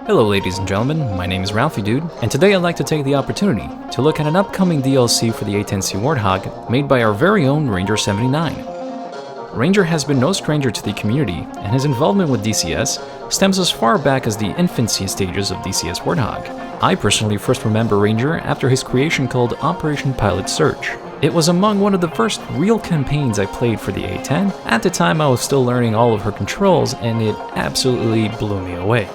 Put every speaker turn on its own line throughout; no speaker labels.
Hello ladies and gentlemen, my name is Ralfidude, and today I'd like to take the opportunity to look at an upcoming DLC for the A-10C Warthog made by our very own Ranger 79. Ranger has been no stranger to the community, and his involvement with DCS stems as far back as the infancy stages of DCS Warthog. I personally first remember Ranger after his creation called Operation Pilot Search. It was among one of the first real campaigns I played for the A-10. At the time I was still learning all of her controls, and it absolutely blew me away.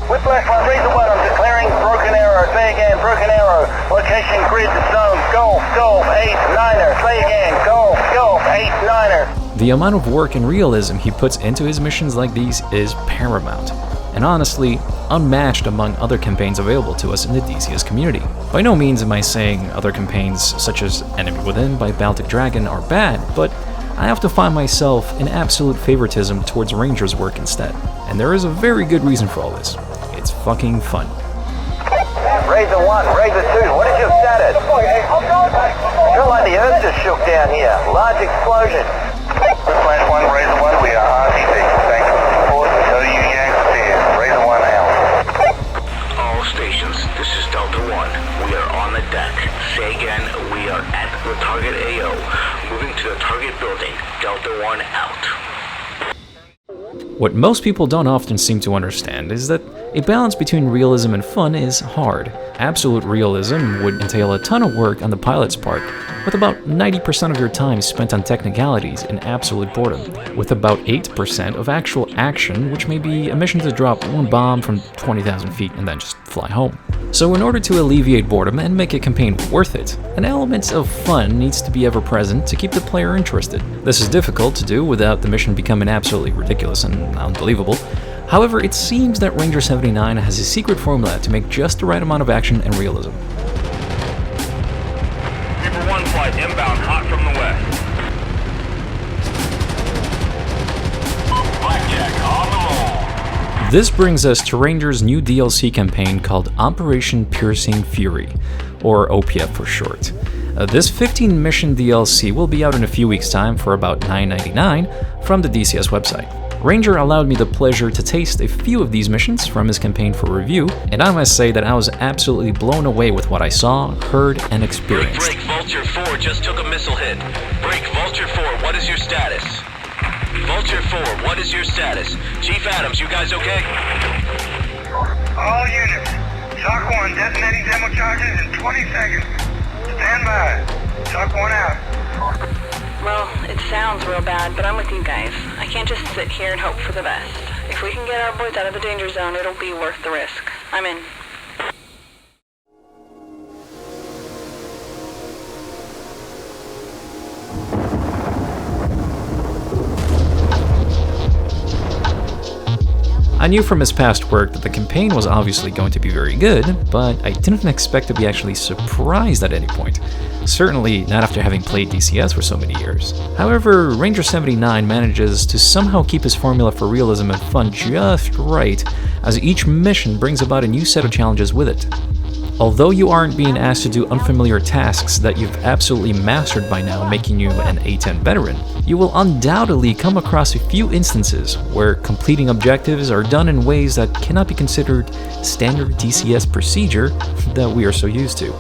Whiplash 1, Razor 1, I'm declaring broken arrow. Say again, broken arrow. Location grid zone. Golf, 8-9er. Say again, golf, 8-9er.
The amount of work and realism he puts into his missions like these is paramount, and honestly, unmatched among other campaigns available to us in the DCS community. By no means am I saying other campaigns such as Enemy Within by Baltic Dragon are bad, but I have to find myself in absolute favoritism towards Ranger's work instead. And there is a very good reason for all this. It's fucking fun.
Razor 1, Razor 2, what is your status? Feel like the earth just shook down here. Large explosion. Whiplash 1, Razor 1, we are RTP. Thanks for the support until you yanks appear. Razor 1 out.
All stations, this is Delta 1. We are on the deck. Say again, we are at the target AO. Moving to the target building. Delta 1 out.
What most people don't often seem to understand is that a balance between realism and fun is hard. Absolute realism would entail a ton of work on the pilot's part, with about 90% of your time spent on technicalities and absolute boredom, with about 8% of actual action, which may be a mission to drop one bomb from 20,000 feet and then just fly home. So in order to alleviate boredom and make a campaign worth it, an element of fun needs to be ever present to keep the player interested. This is difficult to do without the mission becoming absolutely ridiculous and unbelievable. However, it seems that Ranger 79 has a secret formula to make just the right amount of action and realism.
Reaper 1 flight inbound, hot from the west. Blackjack on the roll.
This brings us to Ranger's new DLC campaign called Operation Piercing Fury, or OPF for short. This 15-mission DLC will be out in a few weeks' time for about $9.99 from the DCS website. Ranger allowed me the pleasure to taste a few of these missions from his campaign for review, and I must say that I was absolutely blown away with what I saw, heard, and experienced.
Break, Vulture 4 just took a missile hit. Break, Vulture 4, what is your status? Vulture 4, what is your status? Chief Adams, you guys okay?
All units. Shock 1 detonating demo charges in 20 seconds. Stand by. Shock 1 out.
Well, it sounds real bad, but I'm with you guys. I can't just sit here and hope for the best. If we can get our boys out of the danger zone, it'll be worth the risk. I'm in.
I knew from his past work that the campaign was obviously going to be very good, but I didn't expect to be actually surprised at any point. Certainly not after having played DCS for so many years. However, Ranger 79 manages to somehow keep his formula for realism and fun just right, as each mission brings about a new set of challenges with it. Although you aren't being asked to do unfamiliar tasks that you've absolutely mastered by now, making you an A-10 veteran, you will undoubtedly come across a few instances where completing objectives are done in ways that cannot be considered standard DCS procedure that we are so used to.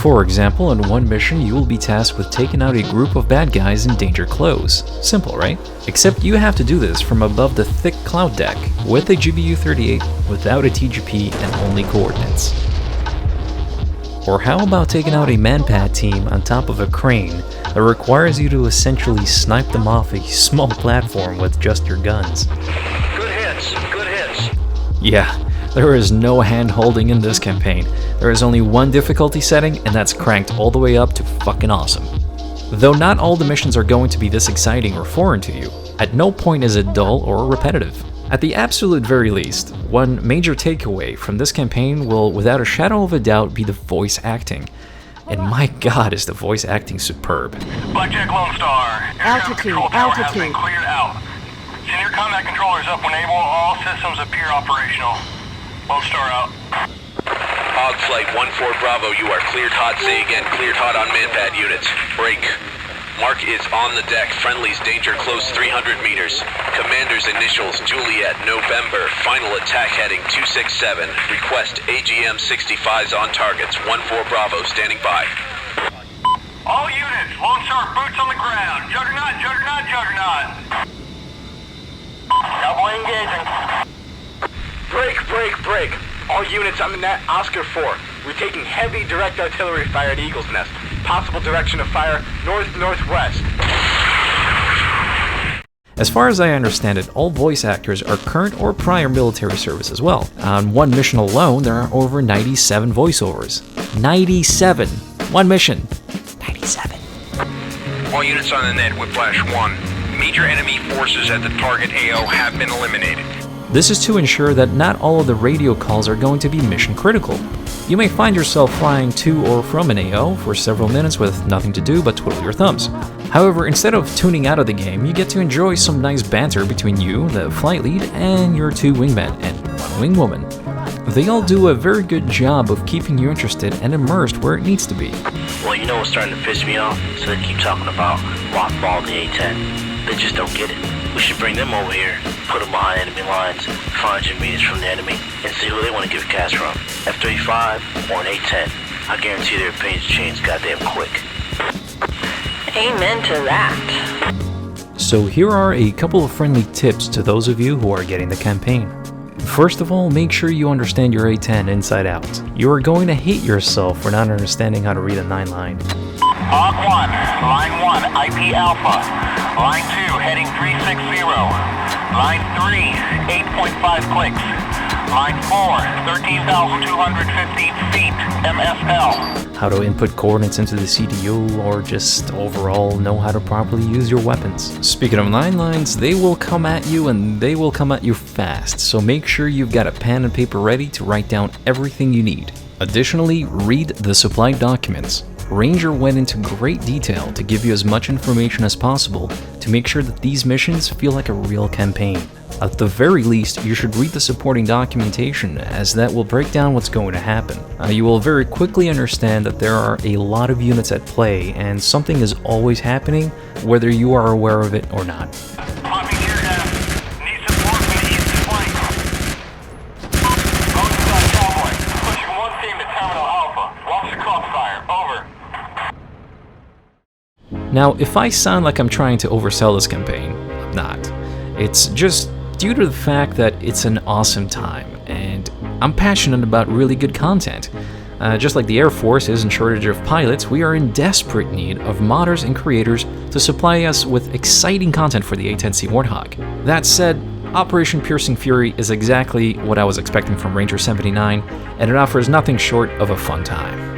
For example, in one mission you will be tasked with taking out a group of bad guys in danger close. Simple, right? Except you have to do this from above the thick cloud deck, with a GBU-38, without a TGP, and only coordinates. Or how about taking out a manpad team on top of a crane that requires you to essentially snipe them off a small platform with just your guns?
Good hits, good hits.
Yeah, there is no hand-holding in this campaign. There is only one difficulty setting, and that's cranked all the way up to fucking awesome. Though not all the missions are going to be this exciting or foreign to you, at no point is it dull or repetitive. At the absolute very least, one major takeaway from this campaign will without a shadow of a doubt be the voice acting. And my god, is the voice acting superb.
Blackjack Lone Star.
Altitude.
Has been cleared out. Senior combat controllers up when able. All systems appear operational. Lone Star out. Hog Flight 1-4 Bravo, you are cleared hot. Say again, cleared hot on manpad units. Break.
Mark is on the deck. Friendly's danger close 300 meters. Commander's initials Juliet November. Final attack heading 267. Request AGM 65s on targets. 14 Bravo standing by.
All units, Lone Shark boots on the ground. Juggernaut, Juggernaut, Juggernaut. Cowboy engaging.
Break. All units on the net, Oscar 4. We're taking heavy direct artillery fire at Eagle's Nest. Possible direction of fire, north-northwest.
As far as I understand it, all voice actors are current or prior military service as well. On one mission alone, there are over 97 voiceovers. 97! One mission. 97.
All units on the net, Whiplash 1. Major enemy forces at the target AO have been eliminated.
This is to ensure that not all of the radio calls are going to be mission critical. You may find yourself flying to or from an AO for several minutes with nothing to do but twiddle your thumbs. However, instead of tuning out of the game, you get to enjoy some nice banter between you, the flight lead, and your 2 wingmen and 1 wing woman. They all do a very good job of keeping you interested and immersed where it needs to be.
Well, you know what's starting to piss me off? So they keep talking about mothball the A-10. They just don't get it. We should bring them over here, put them behind enemy lines, 500 meters from the enemy, and see who they want to give a cast from. F-35 or an A-10. I guarantee their opinions change goddamn quick.
Amen to that.
So here are a couple of friendly tips to those of you who are getting the campaign. First of all, make sure you understand your A-10 inside out. You are going to hate yourself for not understanding how to read a 9-line.
Hog 1, Line 1, IP Alpha. Line 2, heading 360. Line 3, 8.5 clicks. Line 4, 13,250 feet, MSL.
How to input coordinates into the CDU, or just overall know how to properly use your weapons. Speaking of 9-lines, they will come at you and they will come at you fast, so make sure you've got a pen and paper ready to write down everything you need. Additionally, read the supplied documents. Ranger went into great detail to give you as much information as possible to make sure that these missions feel like a real campaign. At the very least, you should read the supporting documentation, as that will break down what's going to happen. You will very quickly understand that there are a lot of units at play, and something is always happening, whether you are aware of it or not.
Popping here, need support from the eastern flank. Roadside Cowboy, pushing 1 team to Terminal Alpha. Watch the crossfire, over.
Now, if I sound like I'm trying to oversell this campaign, I'm not. It's just due to the fact that it's an awesome time, and I'm passionate about really good content. Just like the Air Force is in shortage of pilots, we are in desperate need of modders and creators to supply us with exciting content for the A-10C Warthog. That said, Operation Piercing Fury is exactly what I was expecting from Ranger 79, and it offers nothing short of a fun time.